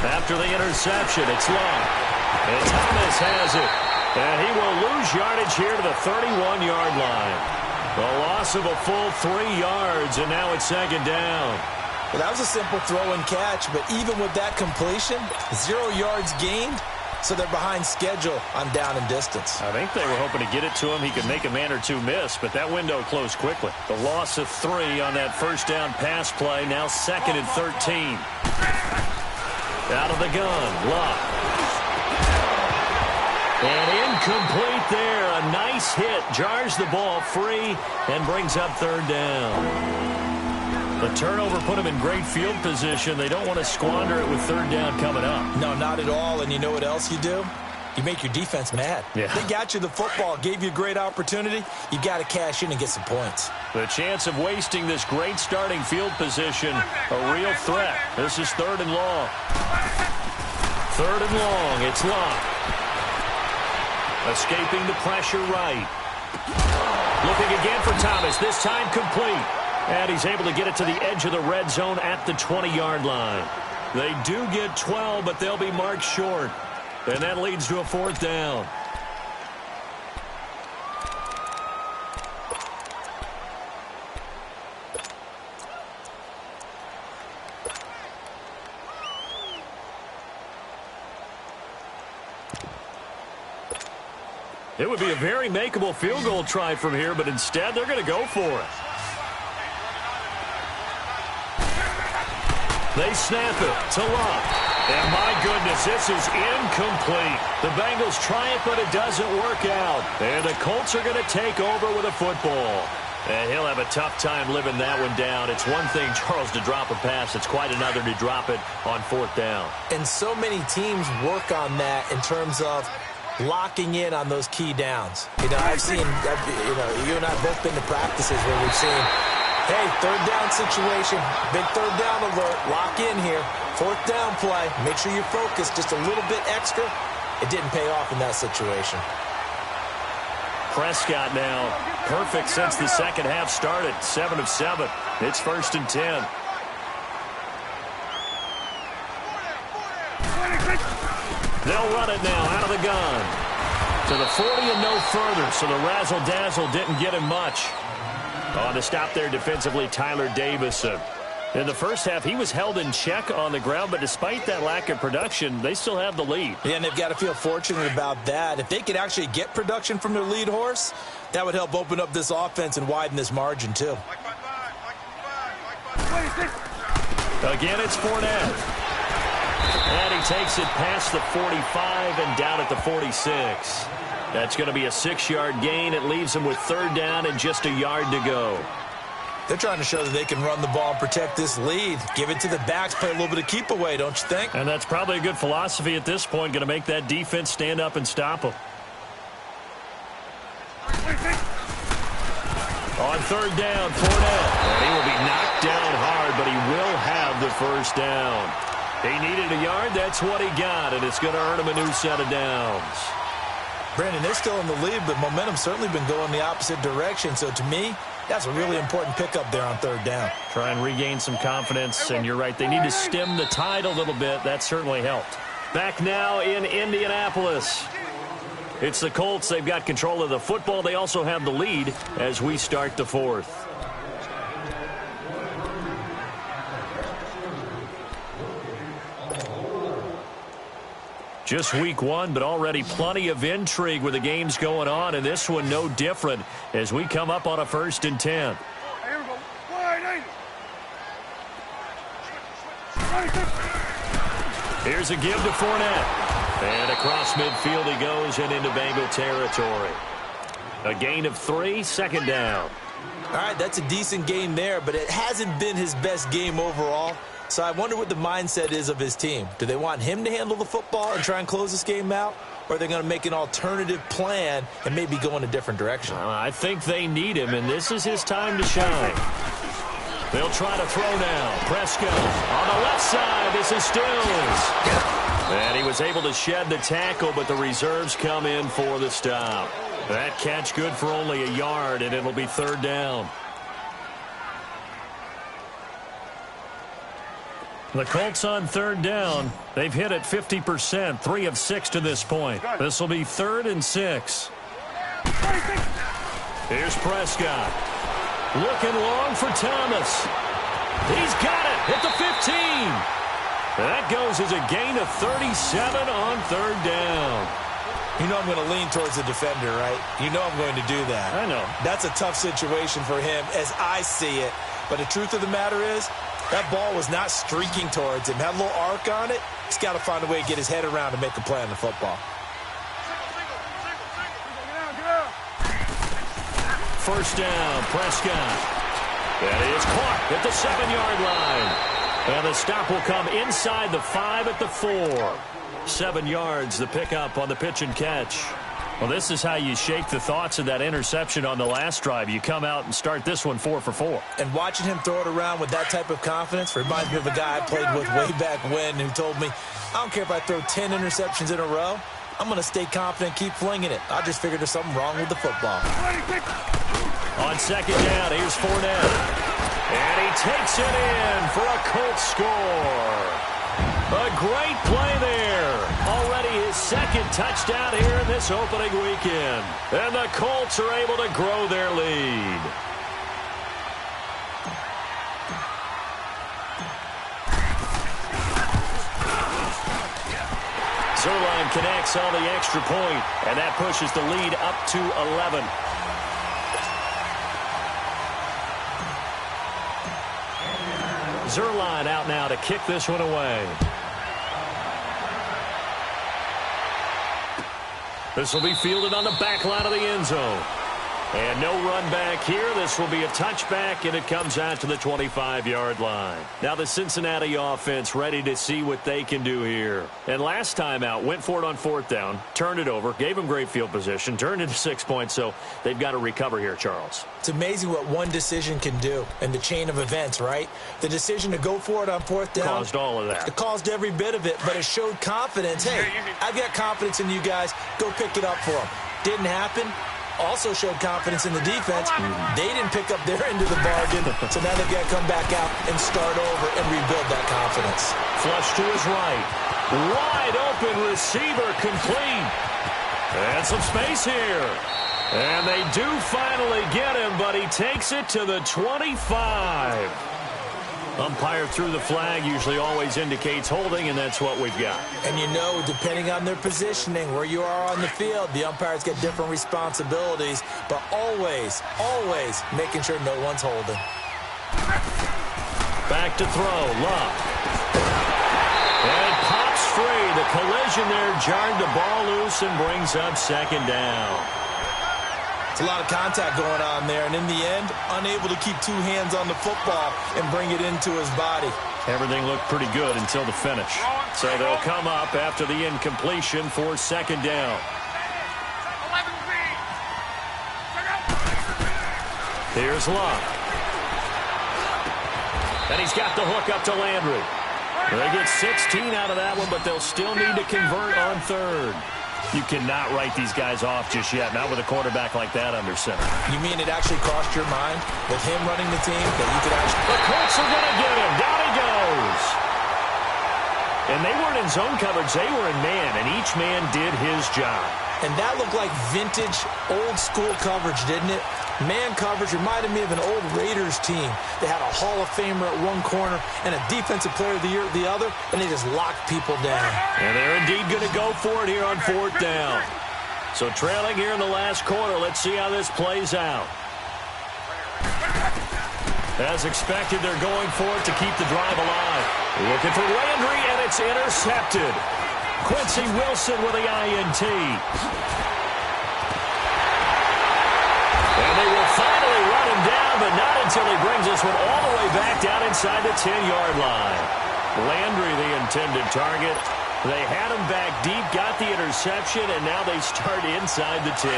After the interception, it's long. And Thomas has it. And he will lose yardage here to the 31-yard line. A loss of a full 3 yards, and now it's 2nd down. Well, that was a simple throw and catch, but even with that completion, 0 yards gained, so they're behind schedule on down and distance. I think they were hoping to get it to him. He could make a man or two miss, but that window closed quickly. The loss of 3 on that first down pass play, now 2nd and 13. Out of the gun, Locke. And incomplete there. A nice hit. Jars the ball free and brings up 3rd down. The turnover put them in great field position. They don't want to squander it with 3rd down coming up. No, not at all. And you know what else you do? You make your defense mad. Yeah. They got you the football, gave you a great opportunity. You got to cash in and get some points. The chance of wasting this great starting field position, a real threat. This is 3rd and long. 3rd and long. It's Locke. Escaping the pressure right. Looking again for Thomas. This time complete. And he's able to get it to the edge of the red zone at the 20-yard line. They do get 12, but they'll be marked short. And that leads to a 4th down. It would be a very makeable field goal try from here, but instead they're going to go for it. They snap it to Locke. And my goodness, this is incomplete. The Bengals try it, but it doesn't work out. And the Colts are going to take over with a football. And he'll have a tough time living that one down. It's one thing, Charles, to drop a pass. It's quite another to drop it on 4th down. And so many teams work on that in terms of locking in on those key downs. I've seen, you and I have both been to practices where we've seen, hey, 3rd down situation, big 3rd down alert, lock in here, 4th down play, make sure you're focused just a little bit extra. It didn't pay off in that situation. Prescott now, perfect since the second half started, 7 of 7. It's 1st and 10. They'll run it now out of the gun. To the 40 and no further, so the razzle-dazzle didn't get him much. On the stop there defensively, Tyler Davison. In the first half, he was held in check on the ground, but despite that lack of production, they still have the lead. Yeah, and they've got to feel fortunate about that. If they could actually get production from their lead horse, that would help open up this offense and widen this margin too. Again, it's Fournette. And he takes it past the 45 and down at the 46. That's going to be a 6-yard gain. It leaves him with third down and just a yard to go. They're trying to show that they can run the ball and protect this lead. Give it to the backs, play a little bit of keep away, don't you think? And that's probably a good philosophy at this point, going to make that defense stand up and stop them. On third down, Fournette. And he will be knocked down hard, but he will have the first down. He needed a yard. That's what he got, and it's going to earn him a new set of downs. Brandon, they're still in the lead, but momentum's certainly been going the opposite direction. So to me, that's a really important pickup there on third down. Try and regain some confidence, and you're right. They need to stem the tide a little bit. That certainly helped. Back now in Indianapolis. It's the Colts. They've got control of the football. They also have the lead as we start the fourth. Just week one, but already plenty of intrigue with the games going on, and this one no different as we come up on a 1st and 10. Here's a give to Fournette. And across midfield he goes and into Bengal territory. A gain of 3, second down. All right, that's a decent game there, but it hasn't been his best game overall. So I wonder what the mindset is of his team. Do they want him to handle the football and try and close this game out? Or are they going to make an alternative plan and maybe go in a different direction? I think they need him, and this is his time to shine. They'll try to throw now. Prescott on the left side. This is Stills. And he was able to shed the tackle, but the reserves come in for the stop. That catch good for only a yard, and it'll be third down. The Colts on third down. They've hit it 50%, 3 of 6 to this point. This will be 3rd and 6. Here's Prescott. Looking long for Thomas. He's got it at the 15. That goes as a gain of 37 on third down. You know I'm going to lean towards the defender, right? You know I'm going to do that. I know. That's a tough situation for him as I see it. But the truth of the matter is, that ball was not streaking towards him. Had a little arc on it. He's got to find a way to get his head around and make a play on the football. First down, Prescott. That is caught at the 7-yard line. And the stop will come inside the 5 at the 4. 7 yards, the pickup on the pitch and catch. Well, this is how you shake the thoughts of that interception on the last drive. You come out and start this one 4 for 4. And watching him throw it around with that type of confidence reminds me of a guy I played with way back when who told me, I don't care if I throw 10 interceptions in a row. I'm going to stay confident, keep flinging it. I just figured there's something wrong with the football. On second down, here's Fournette. And he takes it in for a Colts score. A great play there. Already his second touchdown here in this opening weekend. And the Colts are able to grow their lead. Zerline connects on the extra point, and that pushes the lead up to 11. Zerline out now to kick this one away. This will be fielded on the back line of the end zone. And no run back here. This will be a touchback, and it comes out to the 25-yard line. Now the Cincinnati offense ready to see what they can do here. And last time out, went for it on 4th down, turned it over, gave them great field position, turned it to 6 points, so they've got to recover here, Charles. It's amazing what one decision can do in the chain of events, right? The decision to go for it on 4th down. Caused all of that. It caused every bit of it, but it showed confidence. Hey, I've got confidence in you guys. Go pick it up for them. Didn't happen. Also showed confidence in the defense. They didn't pick up their end of the bargain, so now they've got to come back out and start over and rebuild that confidence. Flush to his right. Wide open receiver complete. And some space here. And they do finally get him, but he takes it to the 25. Umpire threw the flag, usually always indicates holding, and that's what we've got. And you know, depending on their positioning, where you are on the field, the umpires get different responsibilities, but always, always making sure no one's holding. Back to throw. Luck. And it pops free. The collision there jarred the ball loose and brings up second down. It's a lot of contact going on there, and in the end, unable to keep two hands on the football and bring it into his body. Everything looked pretty good until the finish. So they'll come up after the incompletion for second down. Here's Luck. And he's got the hook up to Landry. They get 16 out of that one, but they'll still need to convert on third. You cannot write these guys off just yet, not with a quarterback like that under center. You mean it actually crossed your mind with him running the team that you could actually... The Colts are going to get him. Down he goes. And they weren't in zone coverage. They were in man, and each man did his job. And that looked like vintage, old-school coverage, didn't it? Man coverage reminded me of an old Raiders team. They had a Hall of Famer at one corner and a Defensive Player of the Year at the other, and they just locked people down. And they're indeed going to go for it here on fourth down. So trailing here in the last quarter, let's see how this plays out. As expected, they're going for it to keep the drive alive. Looking for Landry, and it's intercepted. Quincy Wilson with the INT. And they will finally run him down, but not until he brings this one all the way back down inside the 10-yard line. Landry, the intended target. They had him back deep, got the interception, and now they start inside the 10.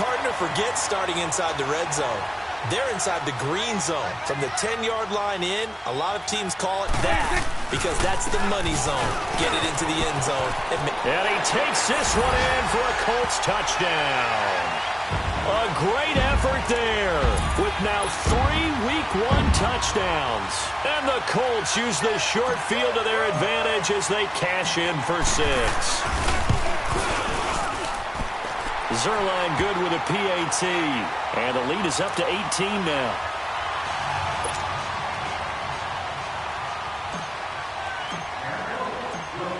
Partner forgets starting inside the red zone. They're inside the green zone. From the 10-yard line in, a lot of teams call it that because that's the money zone. Get it into the end zone. And he takes this one in for a Colts touchdown. A great effort there with now 3 Week 1 touchdowns. And the Colts use the short field to their advantage as they cash in for 6. Zerline good with a PAT. And the lead is up to 18 now.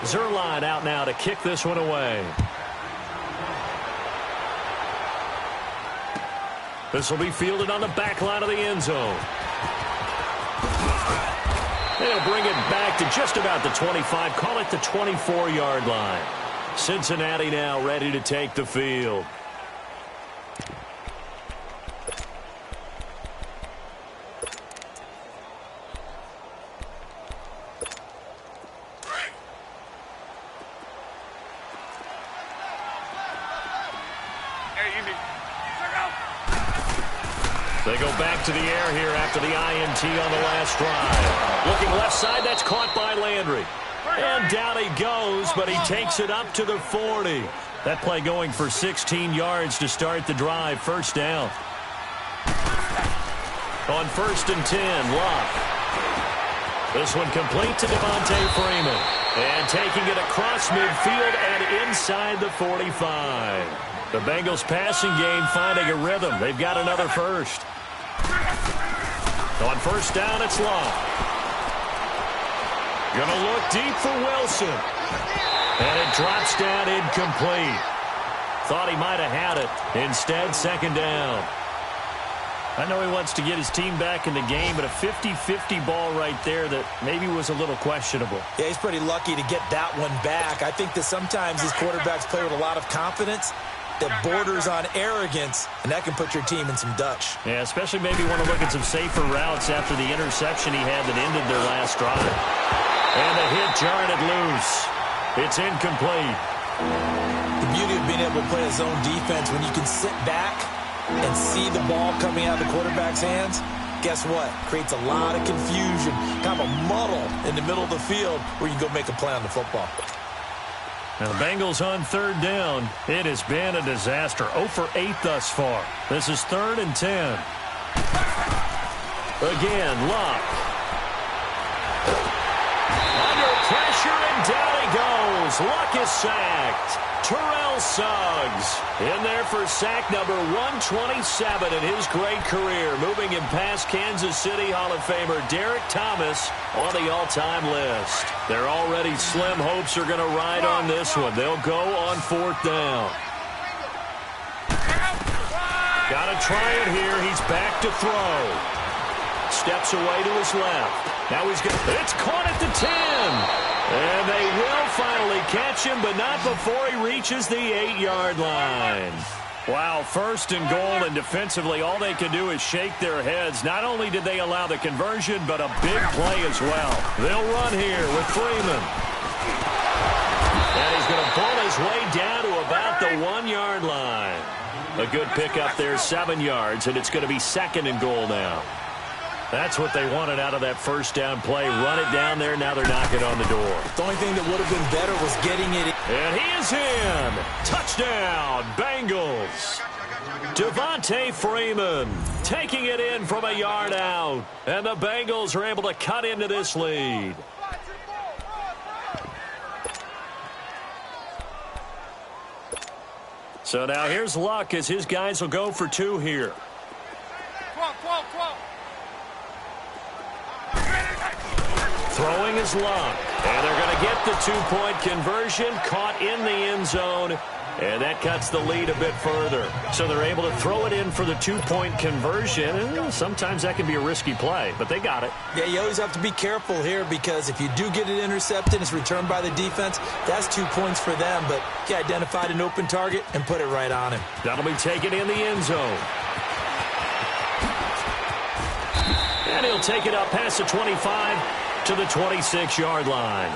Zerline out now to kick this one away. This will be fielded on the back line of the end zone. They'll bring it back to just about the 25. Call it the 24-yard line. Cincinnati now ready to take the field. They go back to the air here after the INT on the last drive. Looking left side, that's caught by Landry. And down he goes, but he takes it up to the 40. That play going for 16 yards to start the drive. First down. On 1st and 10, Luck. This one complete to Devontae Freeman. And taking it across midfield and inside the 45. The Bengals passing game finding a rhythm. They've got another first. On 1st down, it's Luck. Gonna look deep for Wilson. And it drops down incomplete. Thought he might have had it. Instead, 2nd down. I know he wants to get his team back in the game, but a 50-50 ball right there that maybe was a little questionable. Yeah, he's pretty lucky to get that one back. I think that sometimes these quarterbacks play with a lot of confidence that borders on arrogance, and that can put your team in some Dutch. Yeah, especially maybe want to look at some safer routes after the interception he had that ended their last drive. And the hit jarred it loose. It's incomplete. The beauty of being able to play a zone defense when you can sit back and see the ball coming out of the quarterback's hands, guess what? Creates a lot of confusion, kind of a muddle in the middle of the field where you can go make a play on the football. Now the Bengals on 3rd down. It has been a disaster. 0 for 8 thus far. This is 3rd and 10. Again, Luck. Under pressure, and down he goes. Luck is sacked. Terrell Suggs in there for sack number 127 in his great career. Moving him past Kansas City Hall of Famer Derek Thomas on the all-time list. Their already slim hopes are going to ride on this one. They'll go on 4th down. Got to try it here. He's back to throw. steps away to his left. Now he's going to... It's caught at the 10. And they will finally catch him, but not before he reaches the 8-yard line. Wow, first and goal, and defensively all they can do is shake their heads. Not only did they allow the conversion, but a big play as well. They'll run here with Freeman. And he's going to pull his way down to about the 1-yard line. A good pickup there, 7 yards, and it's going to be second and goal now. That's what they wanted out of that first down play. Run it down there. Now they're knocking on the door. The only thing that would have been better was getting it in. And he is in. Touchdown, Bengals. Devontae Freeman taking it in from a yard out. And the Bengals are able to cut into this lead. So now here's Luck as his guys will go for 2 here. Throwing is Luck. And they're going to get the 2-point conversion. Caught in the end zone. And that cuts the lead a bit further. So they're able to throw it in for the 2-point conversion. And sometimes that can be a risky play, but they got it. Yeah, you always have to be careful here because if you do get it intercepted, it's returned by the defense. That's 2 points for them, but he identified an open target and put it right on him. That'll be taken in the end zone. And he'll take it up past the 25 to the 26-yard line.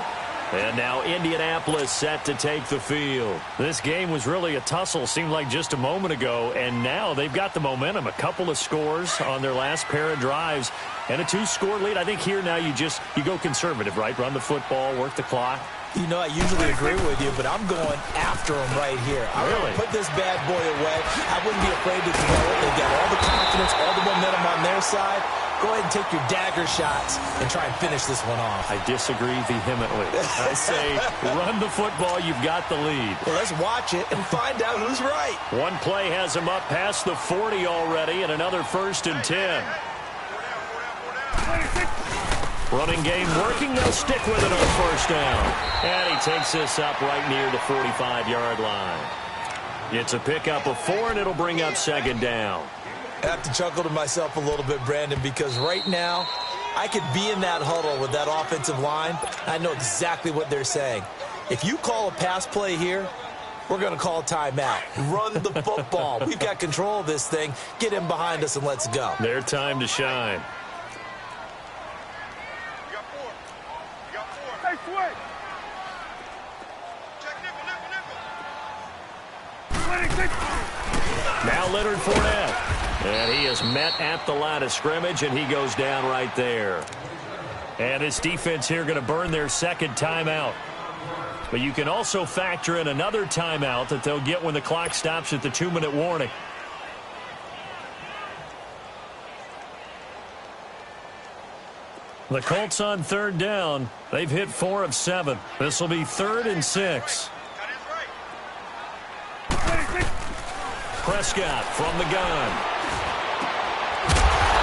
And now Indianapolis set to take the field. This game was really a tussle, seemed like just a moment ago, and now they've got the momentum. A couple of scores on their last pair of drives and a 2-score lead. I think here now you go conservative, right? Run the football, work the clock. You know, I usually agree with you, but I'm going after him right here. I really put this bad boy away. I wouldn't be afraid to throw it. They've got all the confidence, all the momentum on their side. Go ahead and take your dagger shots and try and finish this one off. I disagree vehemently. I say run the football. You've got the lead. Well, let's watch it and find out who's right. One play has him up past the 40 already, and another 1st and 10. Running game working. They'll stick with it on 1st down. And he takes this up right near the 45-yard line. It's a pickup of 4, and it'll bring up 2nd down. I have to chuckle to myself a little bit, Brandon, because right now I could be in that huddle with that offensive line. I know exactly what they're saying. If you call a pass play here, we're going to call a timeout. Run the football. We've got control of this thing. Get in behind us and let's go. Their time to shine. Now Leonard Fournette. And he is met at the line of scrimmage, and he goes down right there. And this defense here going to burn their 2nd timeout. But you can also factor in another timeout that they'll get when the clock stops at the 2-minute warning. The Colts on 3rd down. They've hit 4 of 7. This will be 3rd and 6. Prescott from the gun.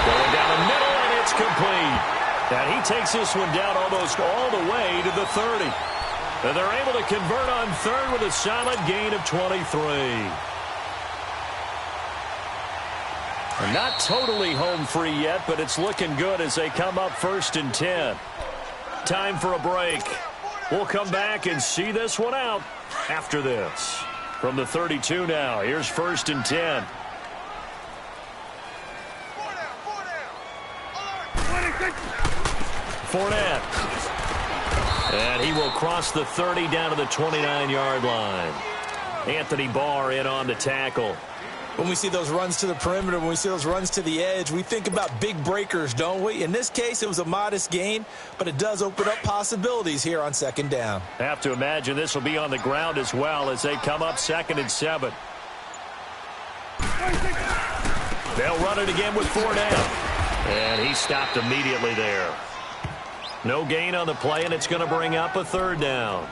Going down the middle, and it's complete. And he takes this one down almost all the way to the 30. And they're able to convert on 3rd with a solid gain of 23. And not totally home free yet, but it's looking good as they come up 1st and 10. Time for a break. We'll come back and see this one out after this. From the 32 now, here's 1st and 10. Fournette. And he will cross the 30 down to the 29-yard line. Anthony Barr in on the tackle. When we see those runs to the perimeter, when we see those runs to the edge, we think about big breakers, don't we? In this case, it was a modest gain, but it does open up possibilities here on 2nd down. Have to imagine this will be on the ground as well as they come up 2nd and 7. They'll run it again with Fournette. And he stopped immediately there. No gain on the play, and it's going to bring up a 3rd down.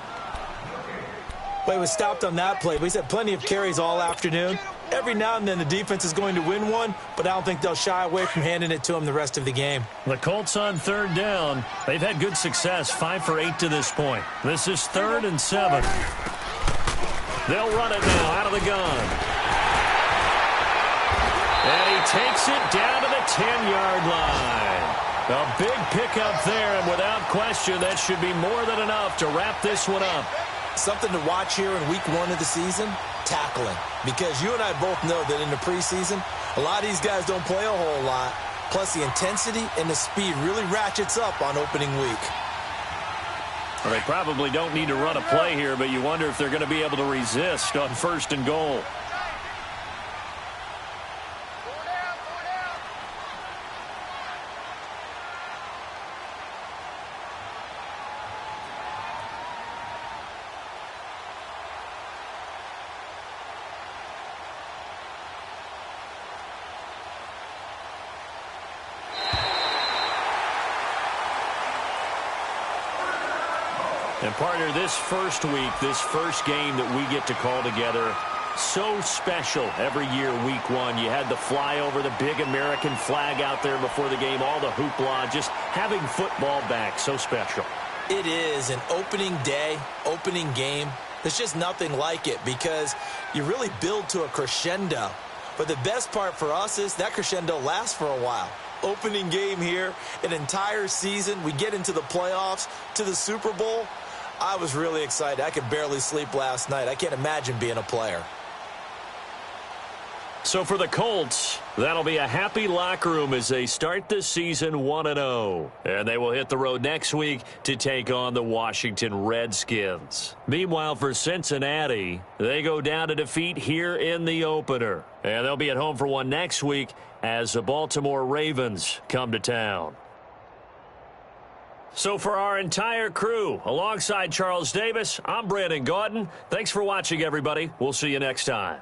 Well, he was stopped on that play, but he's had plenty of carries all afternoon. Every now and then the defense is going to win one, but I don't think they'll shy away from handing it to him the rest of the game. The Colts on 3rd down. They've had good success, 5 for 8 to this point. This is 3rd and 7. They'll run it now out of the gun. And he takes it down to the 10-yard line. A big pickup there, and without question, that should be more than enough to wrap this one up. Something to watch here in week 1 of the season, tackling. Because you and I both know that in the preseason, a lot of these guys don't play a whole lot. Plus, the intensity and the speed really ratchets up on opening week. Well, they probably don't need to run a play here, but you wonder if they're going to be able to resist on 1st and goal. And partner, this first week, this first game that we get to call together, so special every year, week 1. You had the flyover, the big American flag out there before the game, all the hoopla, just having football back, so special. It is an opening day, opening game. There's just nothing like it because you really build to a crescendo. But the best part for us is that crescendo lasts for a while. Opening game here, an entire season. We get into the playoffs, to the Super Bowl. I was really excited. I could barely sleep last night. I can't imagine being a player. So for the Colts, that'll be a happy locker room as they start this season 1-0. And they will hit the road next week to take on the Washington Redskins. Meanwhile, for Cincinnati, they go down to defeat here in the opener. And they'll be at home for one next week as the Baltimore Ravens come to town. So for our entire crew, alongside Charles Davis, I'm Brandon Gaudin. Thanks for watching, everybody. We'll see you next time.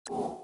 you